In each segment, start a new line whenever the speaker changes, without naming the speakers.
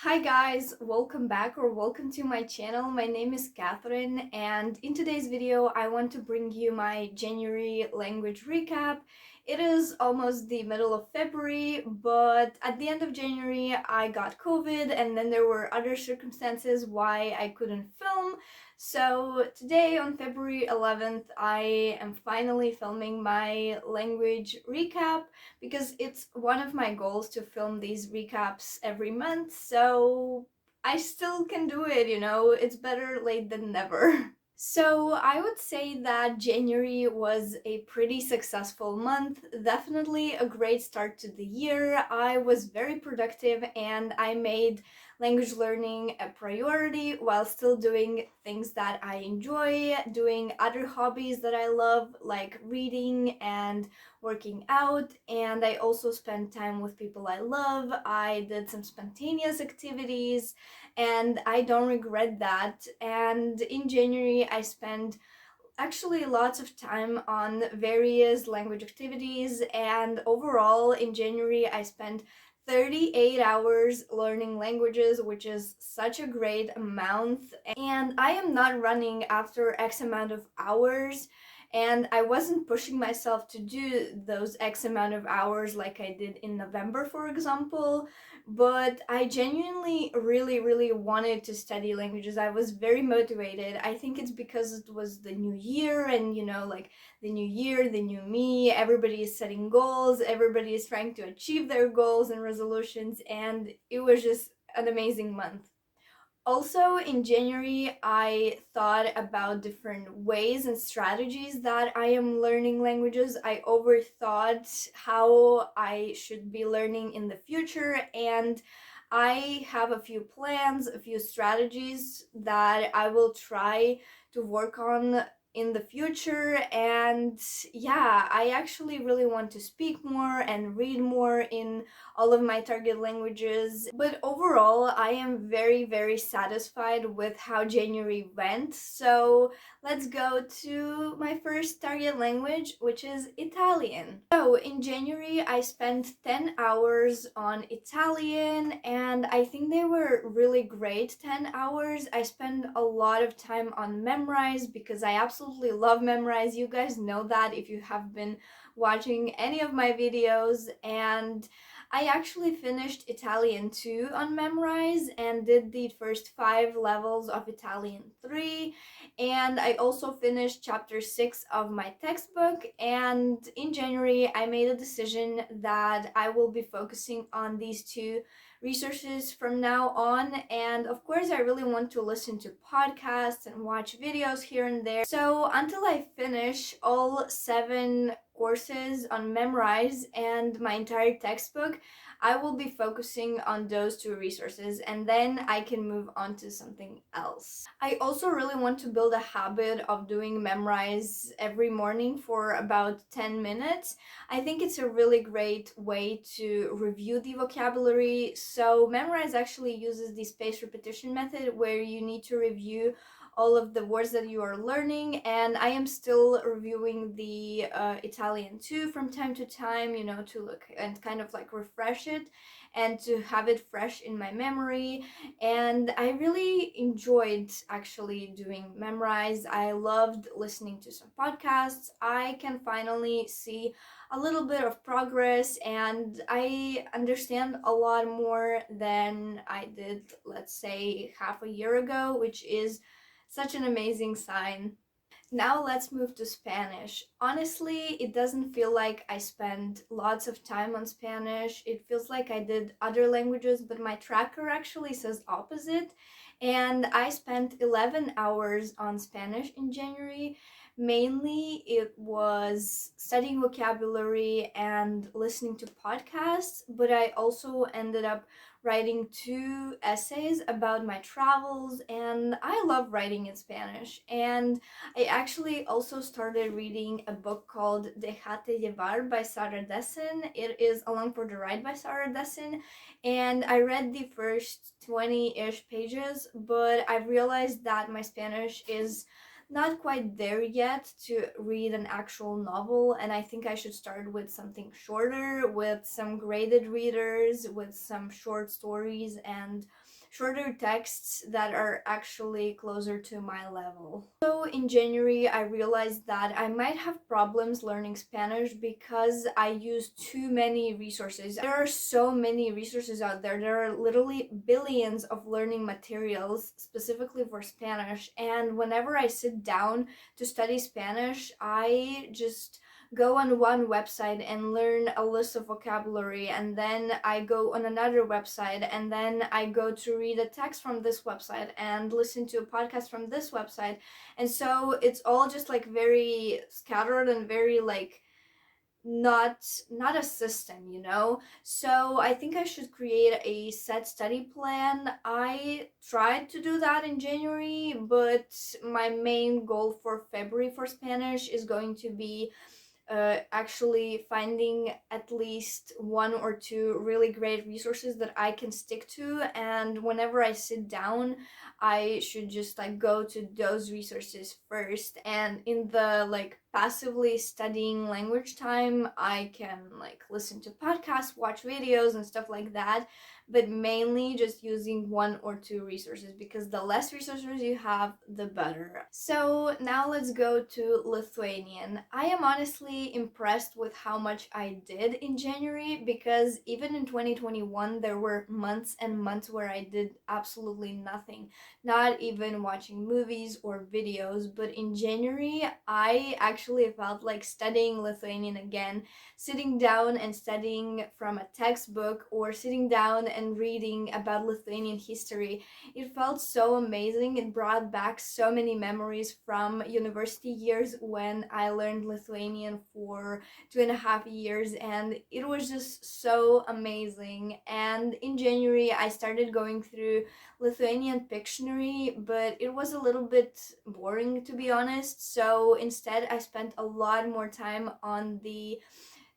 Hi guys, welcome back or welcome to my channel. My name is Catherine and in today's video I want to bring you my January language recap. It is almost the middle of February, but at the end of January I got COVID and then there were other circumstances why I couldn't film. So today on February 11th I am finally filming my language recap because it's one of my goals to film these recaps every month, so I still can do it, it's better late than never. So I would say that January was a pretty successful month, definitely a great start to the year. I was very productive and I made language learning a priority while still doing things that I enjoy, doing other hobbies that I love, like reading and working out, and I also spent time with people I love. I did some spontaneous activities and I don't regret that. And in January I spent actually lots of time on various language activities, and overall in January I spent 38 hours learning languages, which is such a great amount. And I am not running after X amount of hours, and I wasn't pushing myself to do those X amount of hours like I did in November, for example, but I genuinely really wanted to study languages. I was very motivated. I think it's because it was the new year, and like the new year, the new me, everybody is setting goals, everybody is trying to achieve their goals and resolutions, and it was just an amazing month. Also, in January, I thought about different ways and strategies that I am learning languages. I overthought how I should be learning in the future, and I have a few plans, a few strategies that I will try to work on in the future. And yeah, I actually really want to speak more and read more in all of my target languages. But overall, I am very satisfied with how January went. So let's go to my first target language, which is Italian. So in January, I spent 10 hours on Italian, and I think they were really great 10 hours. I spent a lot of time on Memrise because I absolutely love Memrise. You guys know that if you have been watching any of my videos. And I actually finished Italian 2 on Memrise and did the first 5 levels of Italian 3, and I also finished chapter 6 of my textbook. And in January I made a decision that I will be focusing on these two resources from now on, and of course I really want to listen to podcasts and watch videos here and there. So until I finish all 7 courses on Memrise and my entire textbook, I will be focusing on those two resources, and then I can move on to something else. I also really want to build a habit of doing Memrise every morning for about 10 minutes. I think it's a really great way to review the vocabulary. So Memrise actually uses the spaced repetition method where you need to review all of the words that you are learning, and I am still reviewing the Italian 2 from time to time, to look and kind of like refresh it and to have it fresh in my memory. And I really enjoyed actually doing Memrise. I loved listening to some podcasts. I can finally see a little bit of progress, and I understand a lot more than I did, let's say, half a year ago, which is such an amazing sign. Now let's move to Spanish. Honestly, it doesn't feel like I spent lots of time on Spanish. It feels like I did other languages, but my tracker actually says opposite. And I spent 11 hours on Spanish in January. Mainly it was studying vocabulary and listening to podcasts, but I also ended up writing 2 essays about my travels, and I love writing in Spanish. And I actually also started reading a book called Dejate Llevar by Sarah Dessen. It is Along for the Ride by Sarah Dessen, and I read the first 20-ish pages, but I realized that my Spanish is not quite there yet to read an actual novel, and I think I should start with something shorter, with some graded readers, with some short stories and shorter texts that are actually closer to my level. So in January, I realized that I might have problems learning Spanish because I use too many resources. There are so many resources out there. There are literally billions of learning materials specifically for Spanish, and whenever I sit down to study Spanish, I just go on one website and learn a list of vocabulary, and then I go on another website, and then I go to read a text from this website and listen to a podcast from this website. And so it's all just like very scattered and very like not a system, you know? So I think I should create a set study plan. I tried to do that in January, but my main goal for February for Spanish is going to be actually finding at least one or two really great resources that I can stick to, and whenever I sit down, I should just like go to those resources first, and in the like passively studying language time, I can like listen to podcasts, watch videos and stuff like that, but mainly just using one or two resources, because the less resources you have, the better. So now let's go to Lithuanian. I am honestly impressed with how much I did in January, because even in 2021 there were months and months where I did absolutely nothing, not even watching movies or videos. But in January I actually felt like studying Lithuanian again, sitting down and studying from a textbook, or sitting down and reading about Lithuanian history. It felt so amazing. It brought back so many memories from university years when I learned Lithuanian for 2.5 years, and it was just so amazing. And in January, I started going through Lithuanian Pictionary, but it was a little bit boring, to be honest. So instead, I spent a lot more time on the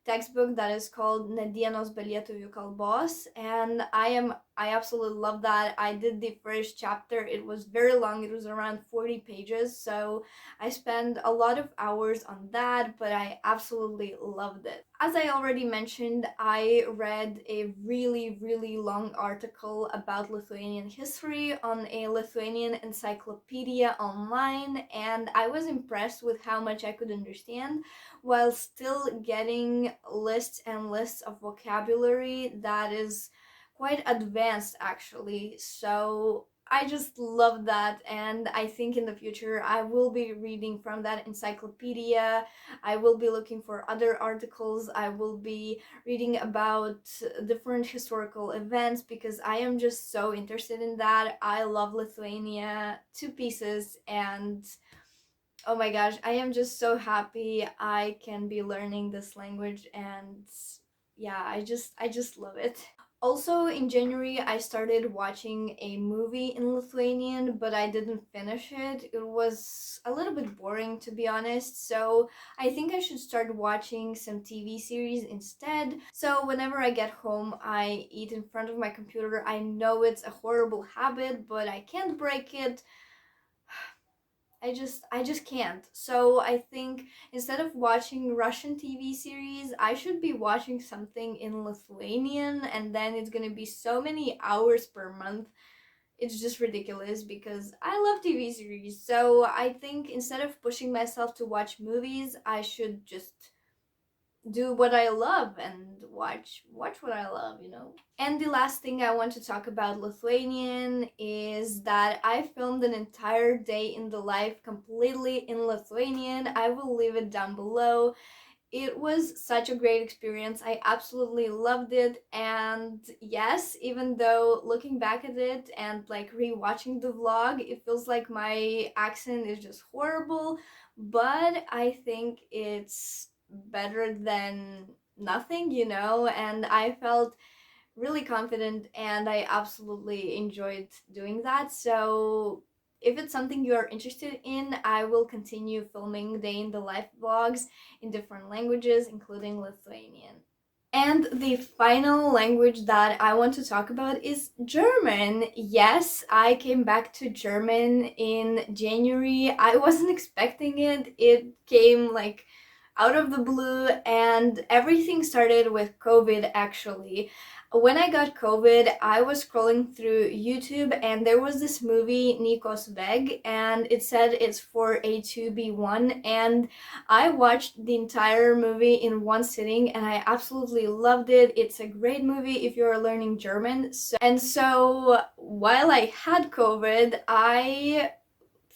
textbook that is called Nedienos be lietuvių kalbos, and I absolutely love that. I did the first chapter. It was very long. It was around 40 pages, so I spent a lot of hours on that, but I absolutely loved it. As I already mentioned, I read a really long article about Lithuanian history on a Lithuanian encyclopedia online, and I was impressed with how much I could understand while still getting lists and lists of vocabulary that is quite advanced actually. So I just love that, and I think in the future I will be reading from that encyclopedia. I will be looking for other articles. I will be reading about different historical events, because I am just so interested in that. I love Lithuania to pieces, and oh my gosh, I am just so happy I can be learning this language, and yeah, I just love it. Also in January I started watching a movie in Lithuanian, but I didn't finish it. It was a little bit boring, to be honest, so I think I should start watching some TV series instead. So whenever I get home, I eat in front of my computer. I know it's a horrible habit, but I can't break it. I just can't. So I think instead of watching Russian TV series, I should be watching something in Lithuanian, and then it's gonna be so many hours per month. It's just ridiculous, because I love TV series. So I think instead of pushing myself to watch movies, I should just do what I love and watch what I love, you know? And the last thing I want to talk about Lithuanian is that I filmed an entire day in the life completely in Lithuanian. I will leave it down below. It was such a great experience. I absolutely loved it. And yes, even though looking back at it and like rewatching the vlog, it feels like my accent is just horrible, but I think it's better than nothing, you know? And I felt really confident, and I absolutely enjoyed doing that. So if it's something you are interested in, I will continue filming day in the life vlogs in different languages, including Lithuanian. And the final language that I want to talk about is German. Yes, I came back to German in January. I wasn't expecting it. It came like out of the blue, and everything started with COVID actually. When I got COVID, I was scrolling through YouTube and there was this movie, Nikos Veg, and it said it's for A2B1, and I watched the entire movie in one sitting and I absolutely loved it. It's a great movie if you're learning German. So while I had COVID, I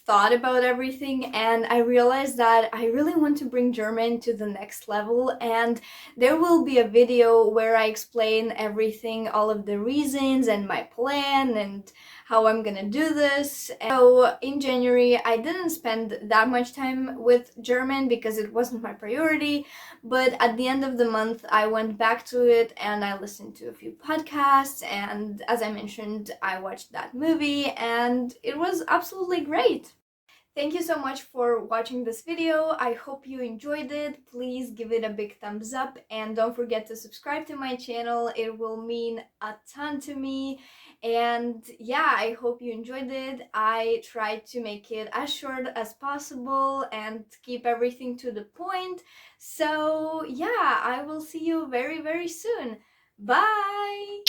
thought about everything and I realized that I really want to bring German to the next level, and there will be a video where I explain everything, all of the reasons and my plan and how I'm gonna do this. So in January I didn't spend that much time with German because it wasn't my priority, but at the end of the month I went back to it and I listened to a few podcasts, and as I mentioned, I watched that movie and it was absolutely great. Thank you so much for watching this video. I hope you enjoyed it. Please give it a big thumbs up and don't forget to subscribe to my channel. It will mean a ton to me. And yeah, I hope you enjoyed it. I tried to make it as short as possible and keep everything to the point. So yeah, I will see you very, very soon. Bye!